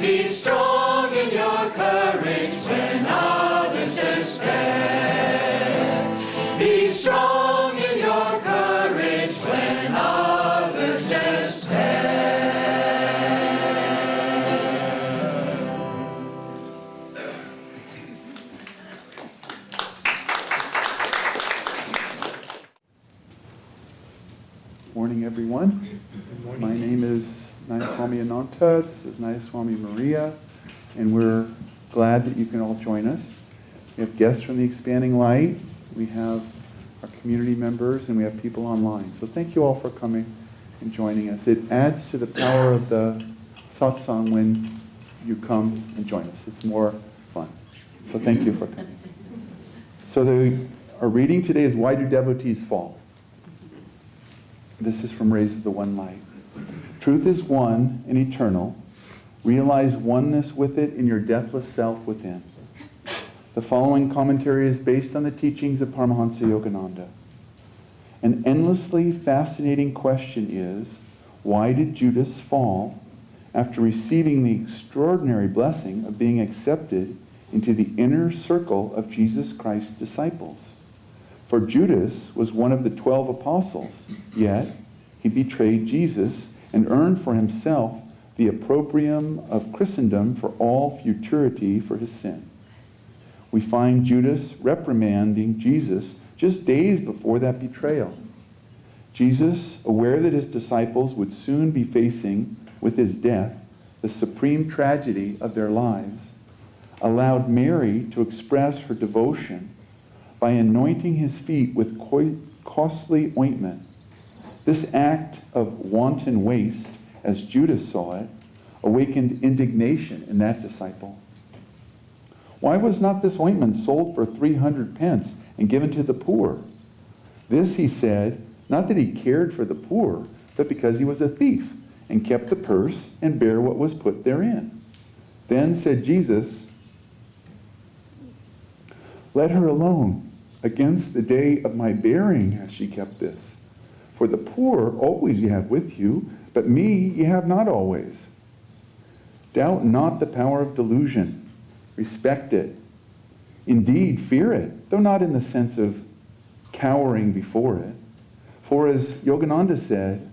Be strong in your courage when others despair. Be strong in your courage when others despair. Morning, everyone. Good morning. My name is Nayaswami Ananta. This is Nayaswami Maria, and we're glad that you can all join us. We have guests from the Expanding Light. We have our community members, and we have people online. So thank you all for coming and joining us. It adds to the power of the satsang when you come and join us. It's more fun. So thank you for coming. So our reading today is Why Do Devotees Fall? This is from Rays of the One Light. Truth is one and eternal. Realize oneness with it in your deathless self within. The following commentary is based on the teachings of Paramahansa Yogananda. An endlessly fascinating question is, why did Judas fall after receiving the extraordinary blessing of being accepted into the inner circle of Jesus Christ's disciples? For Judas was one of the 12 apostles, yet he betrayed Jesus and earned for himself the opprobrium of Christendom for all futurity for his sin. We find Judas reprimanding Jesus just days before that betrayal. Jesus, aware that his disciples would soon be facing, with his death, the supreme tragedy of their lives, allowed Mary to express her devotion by anointing his feet with costly ointment. This act of wanton waste, as Judas saw it, awakened indignation in that disciple. Why was not this ointment sold for 300 pence and given to the poor? This, he said, not that he cared for the poor, but because he was a thief and kept the purse and bare what was put therein. Then said Jesus, let her alone. Against the day of my bearing has she kept this. For the poor always ye have with you, but me ye have not always. Doubt not the power of delusion. Respect it. Indeed, fear it, though not in the sense of cowering before it. For as Yogananda said,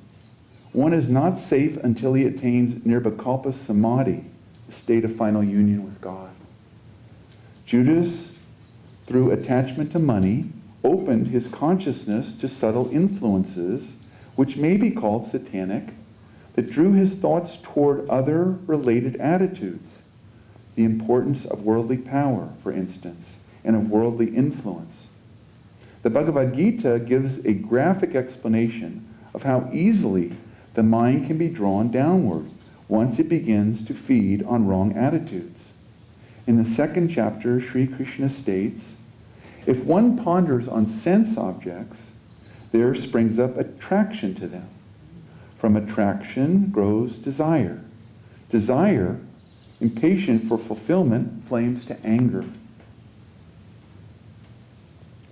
one is not safe until he attains nirvikalpa samadhi, the state of final union with God. Judas, through attachment to money, opened his consciousness to subtle influences, which may be called satanic, that drew his thoughts toward other related attitudes. The importance of worldly power, for instance, and of worldly influence. The Bhagavad Gita gives a graphic explanation of how easily the mind can be drawn downward once it begins to feed on wrong attitudes. In the second chapter, Sri Krishna states, if one ponders on sense objects, there springs up attraction to them. From attraction grows desire. Desire, impatient for fulfillment, flames to anger.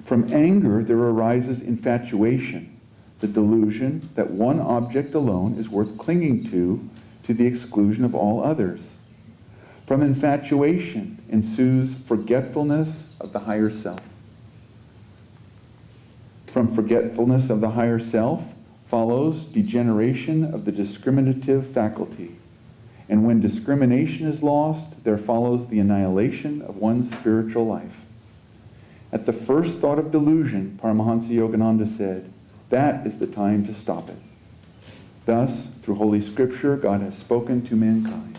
From anger there arises infatuation, the delusion that one object alone is worth clinging to the exclusion of all others. From infatuation ensues forgetfulness of the higher self. From forgetfulness of the higher self follows degeneration of the discriminative faculty. And when discrimination is lost, there follows the annihilation of one's spiritual life. At the first thought of delusion, Paramahansa Yogananda said, that is the time to stop it. Thus, through Holy Scripture, God has spoken to mankind.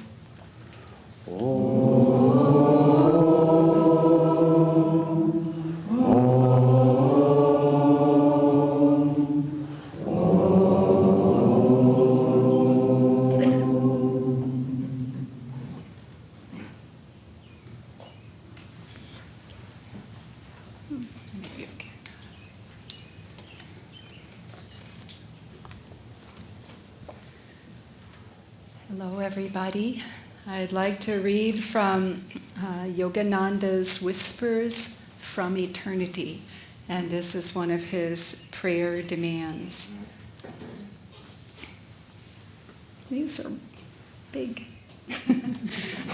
Hello, everybody. I'd like to read from Yogananda's Whispers from Eternity, and this is one of his prayer demands. These are big.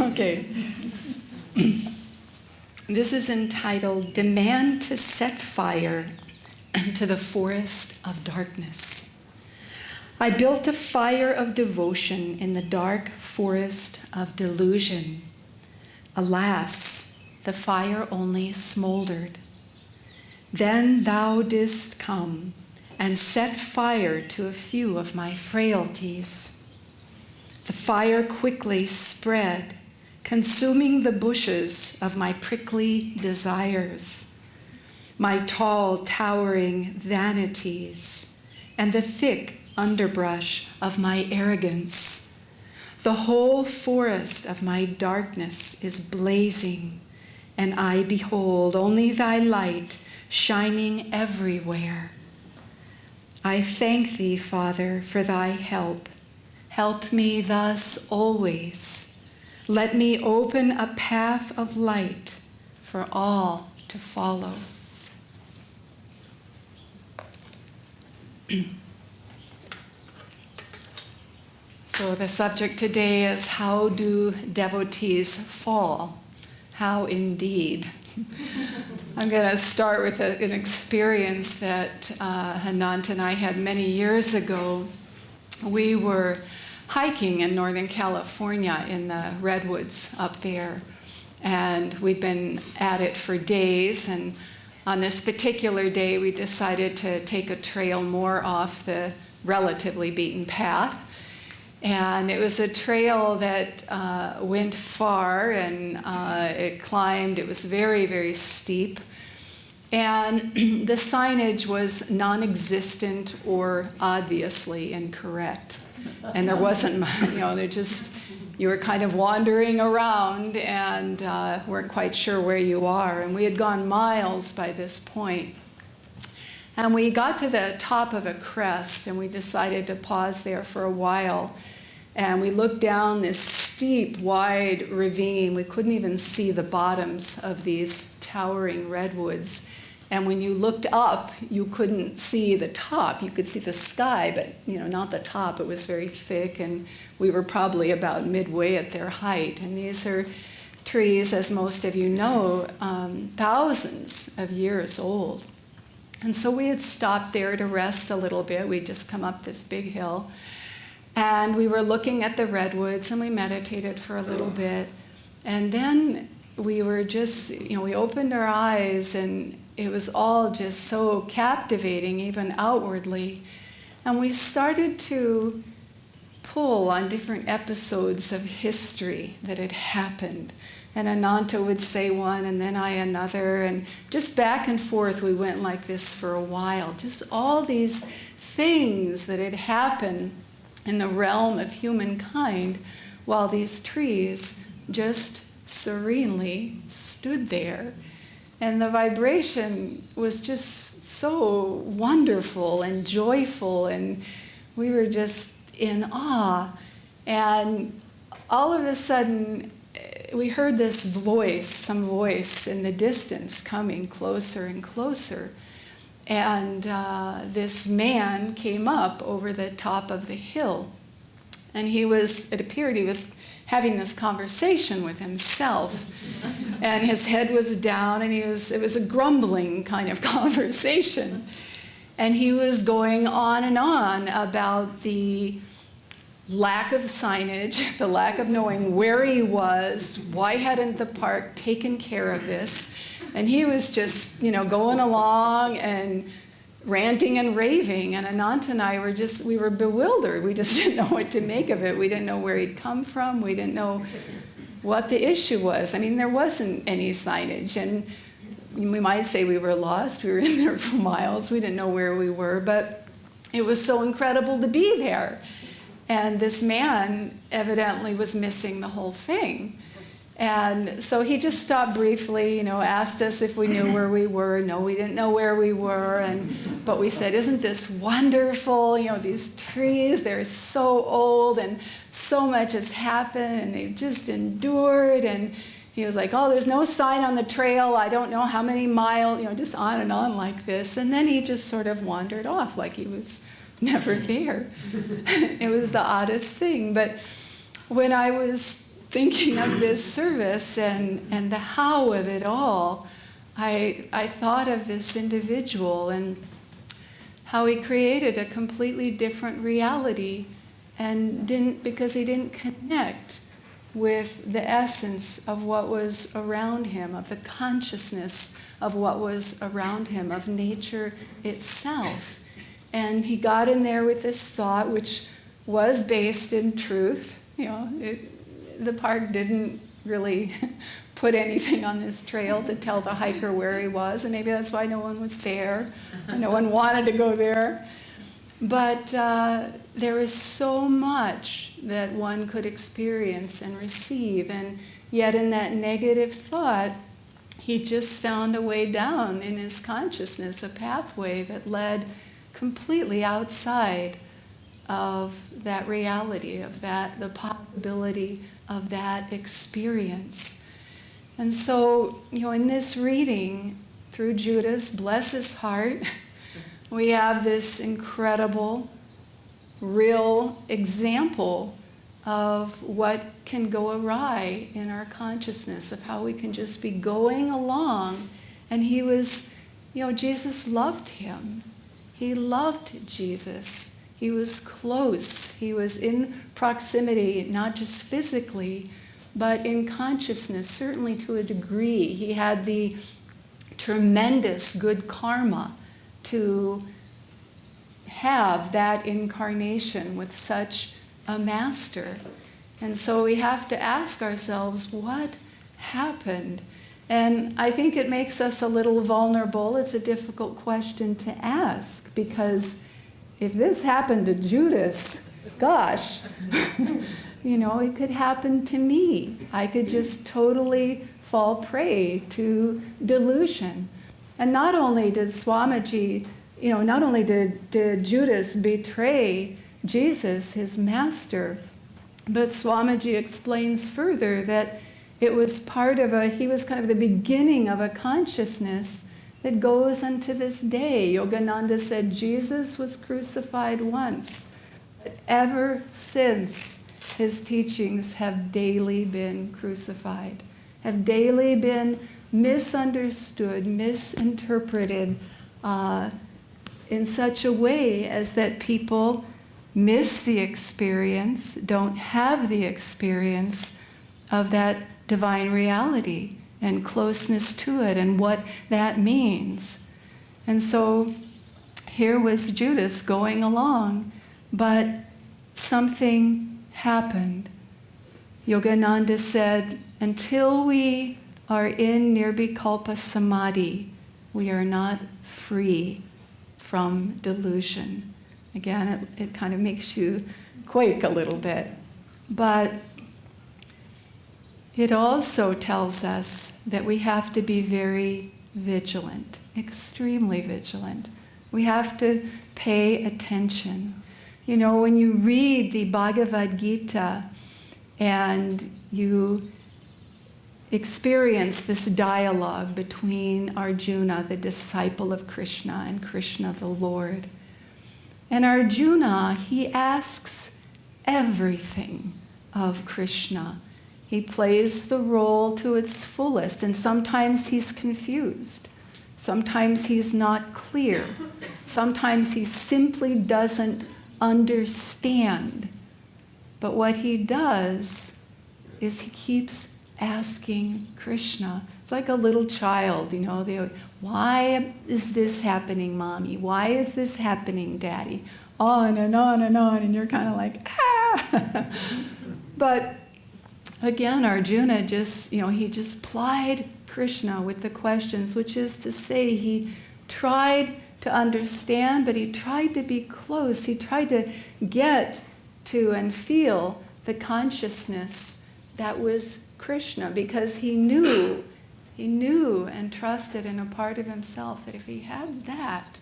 Okay. This is entitled Demand to Set Fire to the Forest of Darkness. I built a fire of devotion in the dark forest of delusion. Alas, the fire only smoldered. Then thou didst come and set fire to a few of my frailties. The fire quickly spread, consuming the bushes of my prickly desires, my tall, towering vanities, and the thick underbrush of my arrogance. The whole forest of my darkness is blazing, and I behold only thy light shining everywhere. I thank thee, Father, for thy help. Help me thus always. Let me open a path of light for all to follow. So the subject today is, how do devotees fall? How indeed. I'm going to start with an experience that Ananta and I had many years ago. We were hiking in Northern California in the redwoods up there, and we'd been at it for days, and on this particular day we decided to take a trail more off the relatively beaten path. And it was a trail that went far, and it climbed. It was very, very steep. And the signage was non-existent or obviously incorrect. And there wasn't, you were kind of wandering around and weren't quite sure where you are. And we had gone miles by this point. And we got to the top of a crest, and we decided to pause there for a while. And we looked down this steep, wide ravine. We couldn't even see the bottoms of these towering redwoods. And when you looked up, you couldn't see the top. You could see the sky, but not the top. It was very thick, and we were probably about midway at their height. And these are trees, as most of you know, thousands of years old. And so we had stopped there to rest a little bit. We'd just come up this big hill. And we were looking at the redwoods, and we meditated for a little bit. And then we were just, we opened our eyes, and it was all just so captivating, even outwardly. And we started to pull on different episodes of history that had happened. And Ananta would say one, and then I another, and just back and forth we went like this for a while. Just all these things that had happened in the realm of humankind, while these trees just serenely stood there. And the vibration was just so wonderful and joyful, and we were just in awe. And all of a sudden, we heard this voice, some voice in the distance coming closer and closer. And this man came up over the top of the hill. And it appeared he was having this conversation with himself. And his head was down, and it was a grumbling kind of conversation. And he was going on and on about the lack of signage, the lack of knowing where he was, why hadn't the park taken care of this. And he was just, going along and ranting and raving. And Ananta and I we were bewildered. We just didn't know what to make of it. We didn't know where he'd come from. We didn't know what the issue was. I mean, there wasn't any signage. And we might say we were lost. We were in there for miles. We didn't know where we were. But it was so incredible to be there. And this man evidently was missing the whole thing. And so he just stopped briefly, asked us if we knew where we were. No, we didn't know where we were. But we said, isn't this wonderful? These trees, they're so old, and so much has happened, and they've just endured. And he was like, oh, there's no sign on the trail. I don't know how many miles, just on and on like this. And then he just sort of wandered off like he was never there. It was the oddest thing. But when I was thinking of this service and the how of it all, I thought of this individual and how he created a completely different reality and because he didn't connect with the essence of what was around him, of the consciousness of what was around him, of nature itself. And he got in there with this thought, which was based in truth. The park didn't really put anything on this trail to tell the hiker where he was, and maybe that's why no one was there. No one wanted to go there. But there is so much that one could experience and receive, and yet in that negative thought, he just found a way down in his consciousness, a pathway that led completely outside of that reality, of the possibility of that experience. And so, in this reading through Judas, bless his heart, we have this incredible, real example of what can go awry in our consciousness, of how we can just be going along. And he was, Jesus loved him. He loved Jesus. He was close. He was in proximity, not just physically, but in consciousness, certainly to a degree. He had the tremendous good karma to have that incarnation with such a master. And so we have to ask ourselves, what happened? And I think it makes us a little vulnerable. It's a difficult question to ask, because if this happened to Judas, gosh, it could happen to me. I could just totally fall prey to delusion. And not only did Swamiji, not only did Judas betray Jesus, his master, but Swamiji explains further that it was he was kind of the beginning of a consciousness that goes unto this day. Yogananda said Jesus was crucified once, but ever since his teachings have daily been crucified, have daily been misunderstood, misinterpreted in such a way as that people miss the experience, don't have the experience of that divine reality and closeness to it and what that means. And so here was Judas going along, but something happened. Yogananda said, until we are in Nirvikalpa Samadhi, we are not free from delusion. Again, it kind of makes you quake a little bit. But it also tells us that we have to be very vigilant, extremely vigilant. We have to pay attention. When you read the Bhagavad Gita and you experience this dialogue between Arjuna, the disciple of Krishna, and Krishna, the Lord. And Arjuna, he asks everything of Krishna. He plays the role to its fullest, and sometimes he's confused. Sometimes he's not clear. Sometimes he simply doesn't understand. But what he does is he keeps asking Krishna. It's like a little child, why is this happening, Mommy? Why is this happening, Daddy? On and on and on, and you're kind of like, ah! But again, Arjuna he just plied Krishna with the questions, which is to say he tried to understand, but he tried to be close. He tried to get to and feel the consciousness that was Krishna, because he knew and trusted in a part of himself that if he had that,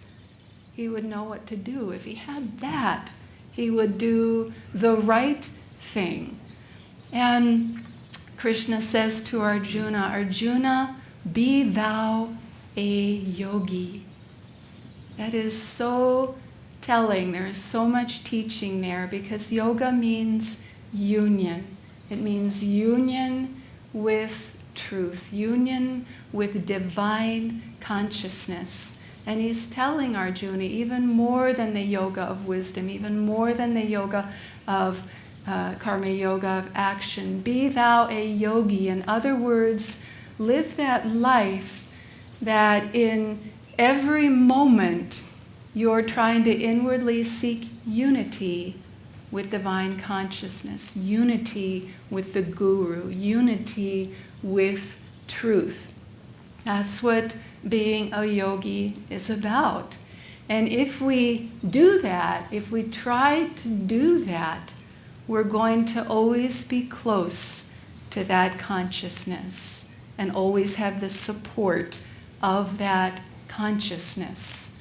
he would know what to do. If he had that, he would do the right thing. And Krishna says to Arjuna, Arjuna, be thou a yogi. That is so telling. There is so much teaching there, because yoga means union. It means union with truth, union with divine consciousness. And he's telling Arjuna, even more than the yoga of wisdom, even more than the yoga of karma yoga of action, be thou a yogi. In other words, live that life that in every moment you're trying to inwardly seek unity with divine consciousness, unity with the guru, unity with truth. That's what being a yogi is about. And if we do that, if we try to do that, we're going to always be close to that consciousness and always have the support of that consciousness.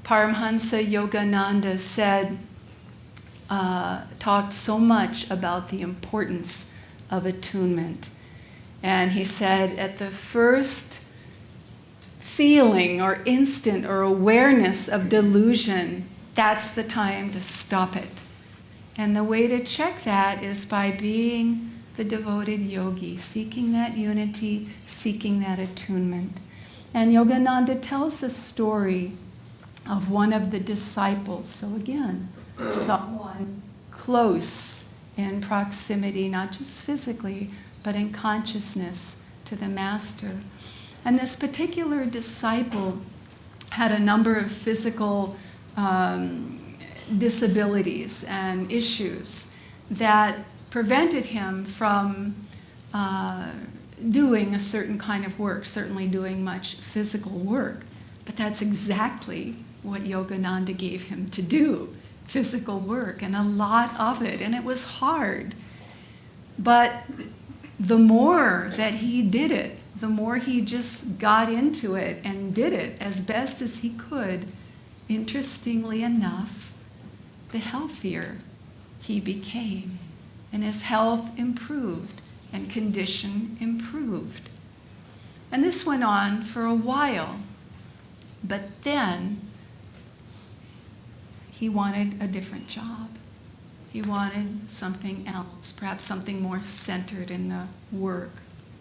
Paramhansa Yogananda said, talked so much about the importance of attunement. And he said, at the first feeling or instant or awareness of delusion, that's the time to stop it. And the way to check that is by being the devoted yogi, seeking that unity, seeking that attunement. And Yogananda tells a story of one of the disciples. So again, someone close in proximity, not just physically, but in consciousness to the master. And this particular disciple had a number of physical disabilities and issues that prevented him from doing a certain kind of work, certainly doing much physical work. But that's exactly what Yogananda gave him to do, physical work, and a lot of it, and it was hard. But the more that he did it, the more he just got into it and did it as best as he could, interestingly enough, the healthier he became. And his health improved and condition improved. And this went on for a while. But then he wanted a different job. He wanted something else, perhaps something more centered in the work,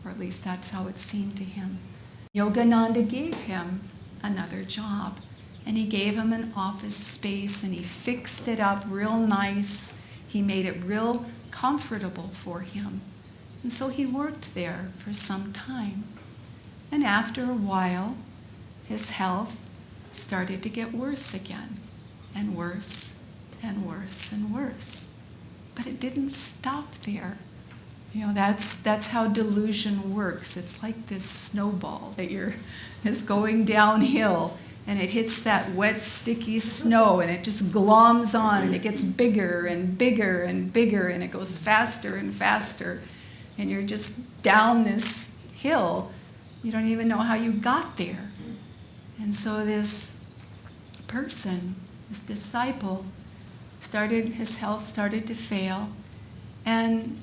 or at least that's how it seemed to him. Yogananda gave him another job. And he gave him an office space, and he fixed it up real nice. He made it real comfortable for him. And so he worked there for some time. And after a while, his health started to get worse again, and worse, and worse, and worse. But it didn't stop there. You know, that's how delusion works. It's like this snowball that is going downhill. And it hits that wet, sticky snow, and it just gloms on, and it gets bigger and bigger and bigger, and it goes faster and faster. And you're just down this hill. You don't even know how you got there. And so this person, this disciple, his health started to fail. And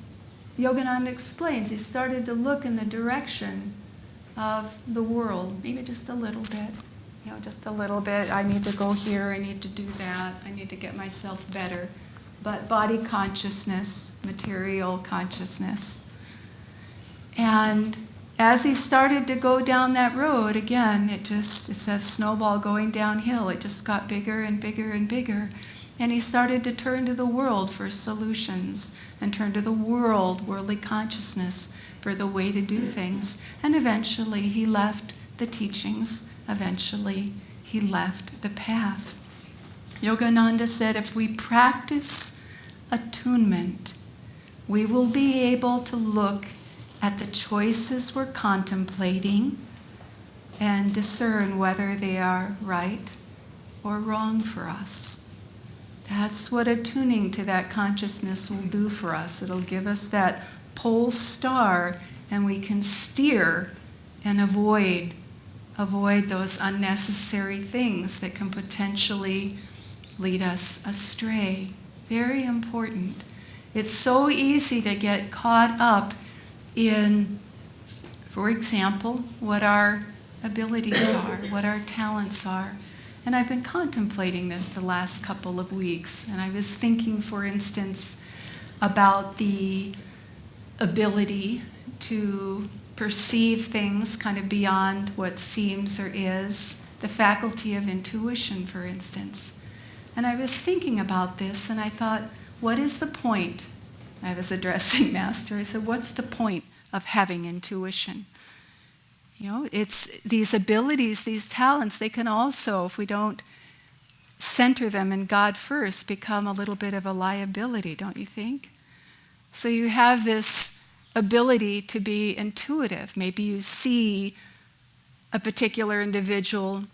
Yogananda explains, he started to look in the direction of the world, maybe just a little bit. Just a little bit. I need to go here, I need to do that, I need to get myself better. But body consciousness, material consciousness. And as he started to go down that road, again, it's that snowball going downhill. It just got bigger and bigger and bigger. And he started to turn to the world for solutions, and turn to the worldly consciousness for the way to do things. And eventually he left the teachings. Eventually, he left the path. Yogananda said, if we practice attunement, we will be able to look at the choices we're contemplating and discern whether they are right or wrong for us. That's what attuning to that consciousness will do for us. It'll give us that pole star, and we can steer and avoid those unnecessary things that can potentially lead us astray. Very important. It's so easy to get caught up in, for example, what our abilities are, what our talents are. And I've been contemplating this the last couple of weeks, and I was thinking, for instance, about the ability to perceive things kind of beyond what seems or is, the faculty of intuition, for instance. And I was thinking about this, and I thought, what is the point? I was addressing Master. I said, what's the point of having intuition? You know, it's these abilities, these talents, they can also, if we don't center them in God first, become a little bit of a liability, don't you think? So you have this ability to be intuitive. Maybe you see a particular individual,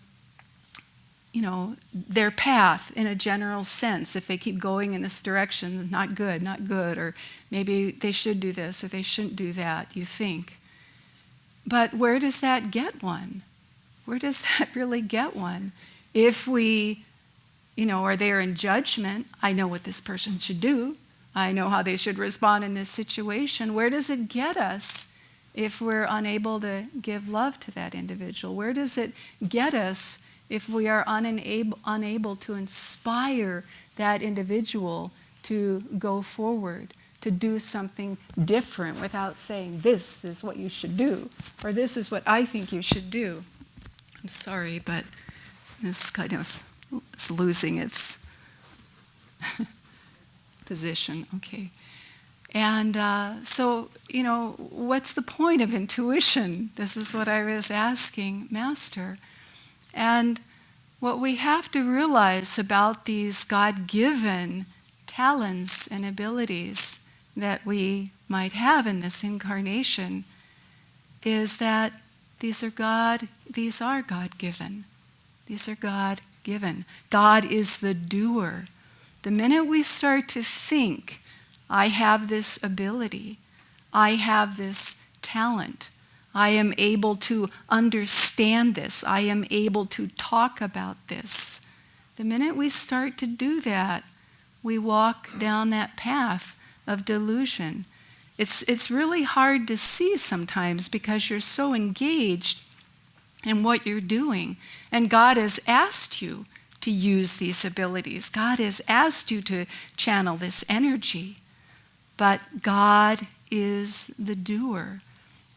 you know, their path in a general sense. If they keep going in this direction, not good, or maybe they should do this or they shouldn't do that, you think. But where does that get one? Where does that really get one? If we, you know, are there in judgment, I know what this person should do, I know how they should respond in this situation. Where does it get us if we're unable to give love to that individual? Where does it get us if we are unable to inspire that individual to go forward, to do something different without saying, this is what you should do, or this is what I think you should do? I'm sorry, but this kind of is losing its position. Okay. And so, you know, what's the point of intuition? This is what I was asking Master. And what we have to realize about these God-given talents and abilities that we might have in this incarnation is that these are God-given. These are God-given. God is the doer. The minute we start to think, I have this ability, I have this talent, I am able to understand this, I am able to talk about this. The minute we start to do that, we walk down that path of delusion. It's really hard to see sometimes because you're so engaged in what you're doing. And God has asked you to use these abilities. God has asked you to channel this energy. But God is the doer.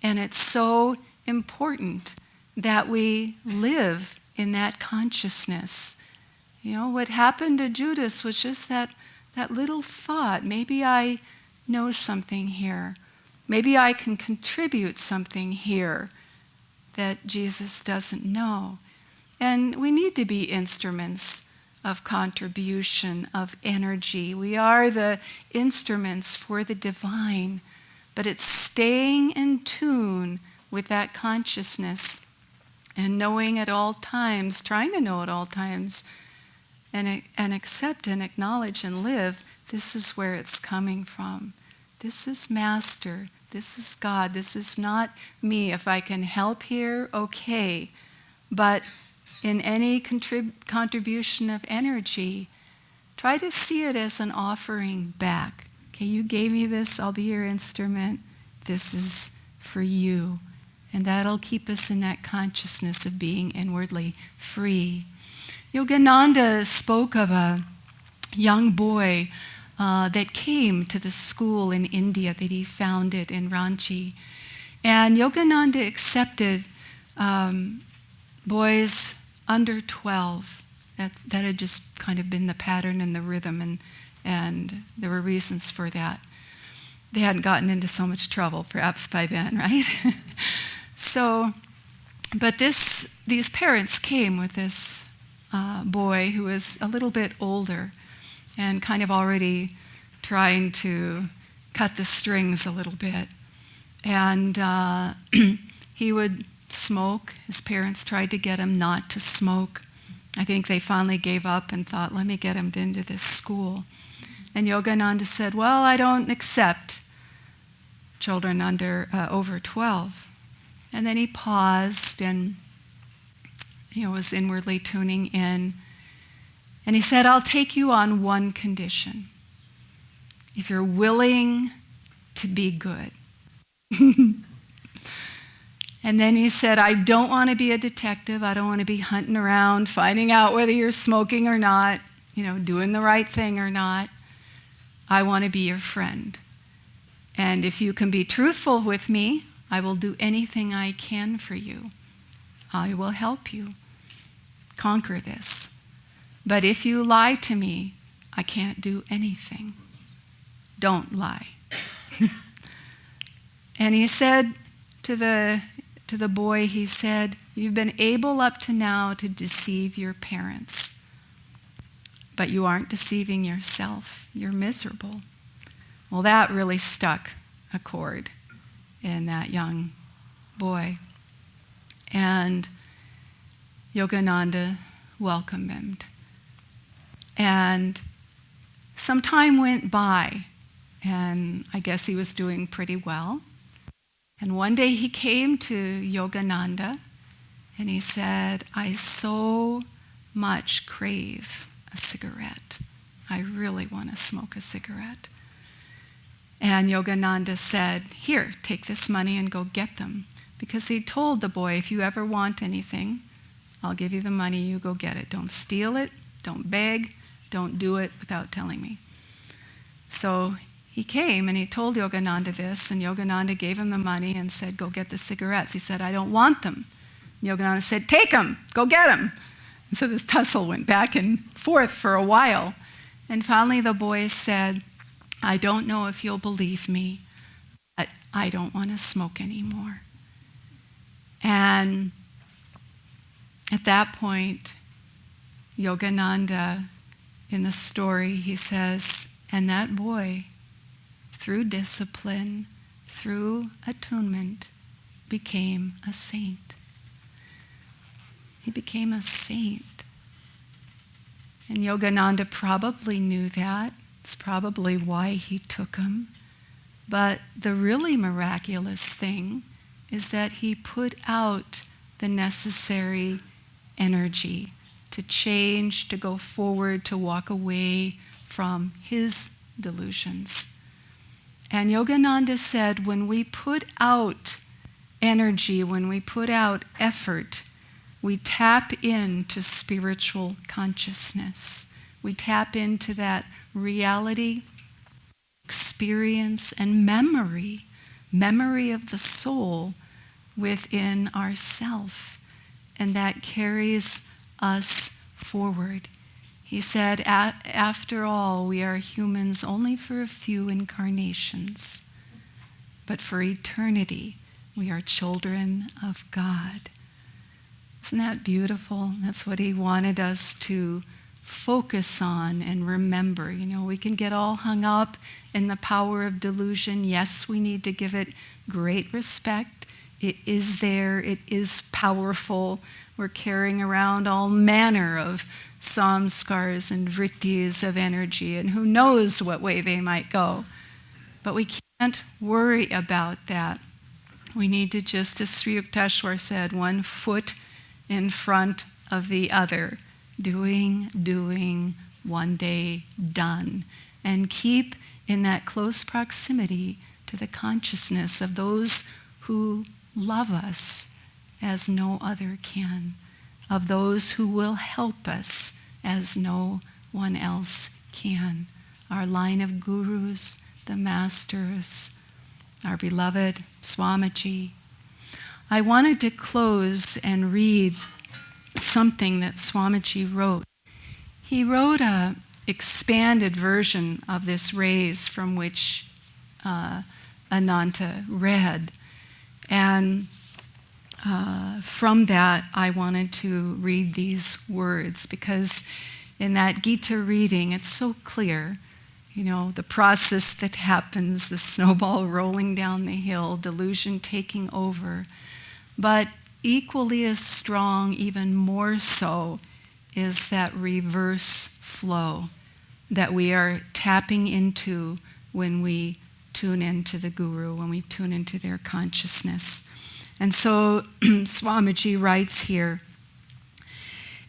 And it's so important that we live in that consciousness. You know, what happened to Judas was just that little thought. Maybe I know something here. Maybe I can contribute something here that Jesus doesn't know. And we need to be instruments of contribution, of energy. We are the instruments for the divine, but it's staying in tune with that consciousness and knowing at all times, trying to know at all times, and accept and acknowledge and live, this is where it's coming from. This is Master. This is God. This is not me. If I can help here, okay. But in any contribution of energy, try to see it as an offering back. Okay, you gave me this, I'll be your instrument. This is for you. And that'll keep us in that consciousness of being inwardly free. Yogananda spoke of a young boy that came to the school in India that he founded in Ranchi. And Yogananda accepted boys under 12. That had just kind of been the pattern and the rhythm, and there were reasons for that. They hadn't gotten into so much trouble, perhaps by then, right? So, but these parents came with this boy who was a little bit older and kind of already trying to cut the strings a little bit. And he would smoke. His parents tried to get him not to smoke. I think they finally gave up and thought, let me get him into this school. And Yogananda said, well, I don't accept children over 12. And then he paused and was inwardly tuning in. And he said, I'll take you on one condition. If you're willing to be good. And then he said, I don't want to be a detective. I don't want to be hunting around, finding out whether you're smoking or not, doing the right thing or not. I want to be your friend. And if you can be truthful with me, I will do anything I can for you. I will help you conquer this. But if you lie to me, I can't do anything. Don't lie. And he said to the boy, he said, you've been able up to now to deceive your parents, but you aren't deceiving yourself. You're miserable. Well, that really stuck a chord in that young boy. And Yogananda welcomed him. And some time went by, and I guess he was doing pretty well. And one day he came to Yogananda, and he said, I so much crave a cigarette. I really want to smoke a cigarette. And Yogananda said, here, take this money and go get them. Because he told the boy, if you ever want anything, I'll give you the money, you go get it. Don't steal it, don't beg, don't do it without telling me. So he came and he told Yogananda this, and Yogananda gave him the money and said, go get the cigarettes. He said, I don't want them. Yogananda said, take them, go get them. And so this tussle went back and forth for a while. And finally the boy said, I don't know if you'll believe me, but I don't want to smoke anymore. And at that point, Yogananda, in the story, he says, and that boy, through discipline, through attunement, became a saint. He became a saint. And Yogananda probably knew that. It's probably why he took him. But the really miraculous thing is that he put out the necessary energy to change, to go forward, to walk away from his delusions. And Yogananda said, when we put out energy, when we put out effort, we tap into spiritual consciousness. We tap into that reality, experience, and memory of the soul within ourself. And that carries us forward. He said, after all, we are humans only for a few incarnations, but for eternity, we are children of God. Isn't that beautiful? That's what he wanted us to focus on and remember. You know, we can get all hung up in the power of delusion. Yes, we need to give it great respect. It is there. It is powerful. We're carrying around all manner of samskars and vrittis of energy, and who knows what way they might go. But we can't worry about that. We need to just, as Sri Yukteswar said, one foot in front of the other, doing, one day done, and keep in that close proximity to the consciousness of those who love us as no other can, of those who will help us as no one else can. Our line of gurus, the masters, our beloved Swamiji. I wanted to close and read something that Swamiji wrote. He wrote an expanded version of this raise from which Ananta read. And from that, I wanted to read these words, because in that Gita reading, it's so clear, you know, the process that happens, the snowball rolling down the hill, delusion taking over. But equally as strong, even more so, is that reverse flow that we are tapping into when we tune into the Guru, when we tune into their consciousness. And so Swamiji writes here,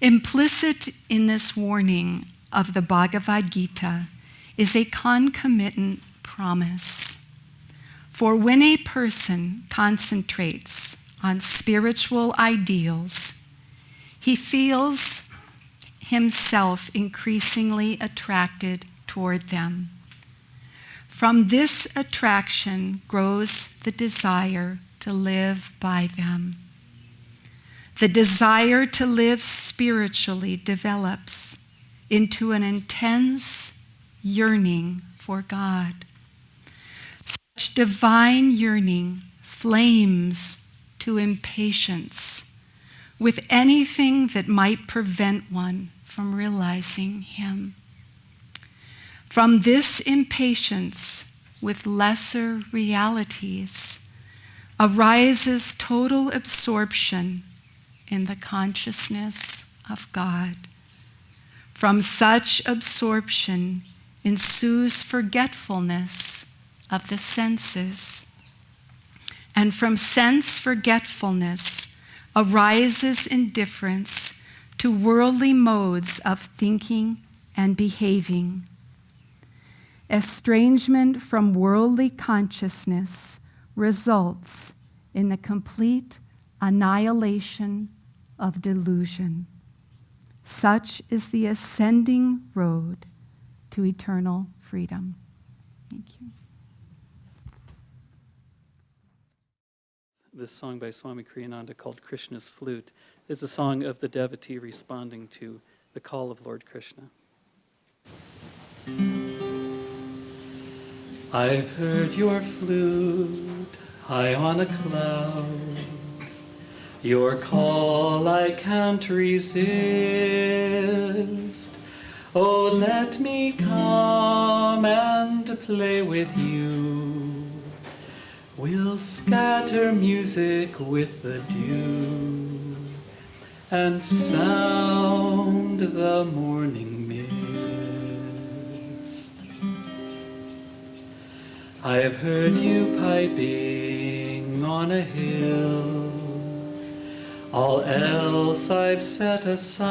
implicit in this warning of the Bhagavad Gita is a concomitant promise. For when a person concentrates on spiritual ideals, he feels himself increasingly attracted toward them. From this attraction grows the desire to live by them. The desire to live spiritually develops into an intense yearning for God. Such divine yearning flames to impatience with anything that might prevent one from realizing Him. From this impatience with lesser realities arises total absorption in the consciousness of God. From such absorption ensues forgetfulness of the senses. And from sense forgetfulness arises indifference to worldly modes of thinking and behaving. Estrangement from worldly consciousness results in the complete annihilation of delusion. Such is the ascending road to eternal freedom. Thank you. This song by Swami Kriyananda called Krishna's Flute is a song of the devotee responding to the call of Lord Krishna. I've heard your flute high on a cloud. Your call I can't resist. Oh, let me come and play with you. We'll scatter music with the dew and sound the morning mist. I've heard you piping on a hill. All else I've set aside.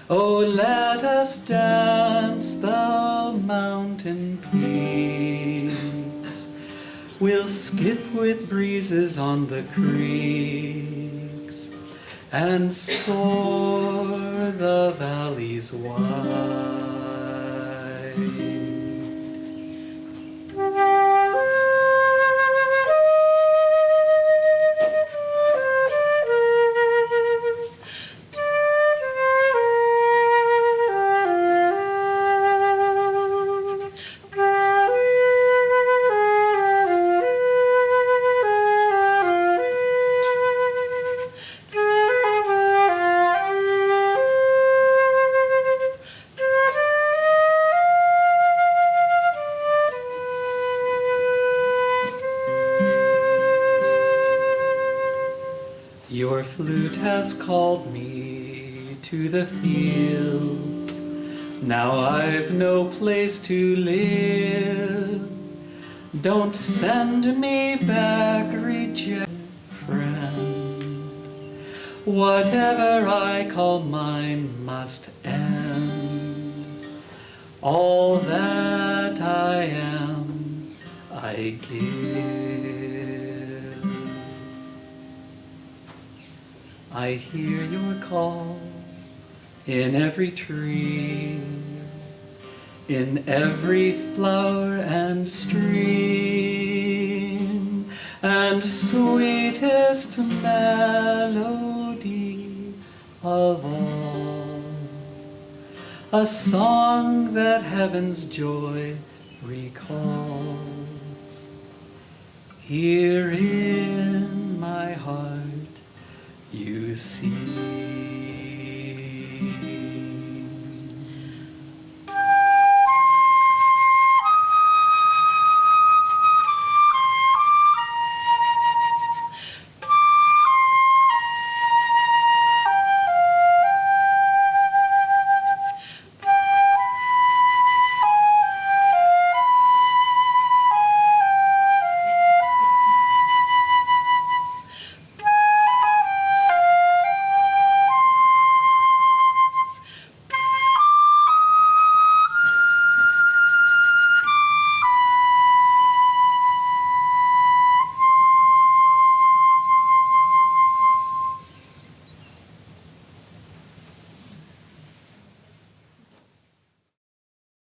Oh, let us dance the mountain peaks. We'll skip with breezes on the creeks and soar the valleys wide. Your flute has called me to the fields. Now I've no place to live. Don't send me back, rejected friend. Whatever I call mine must end. All that I am, I give. I hear your call in every tree, in every flower and stream, and sweetest melody of all, a song that heaven's joy recalls. Here in my heart you see.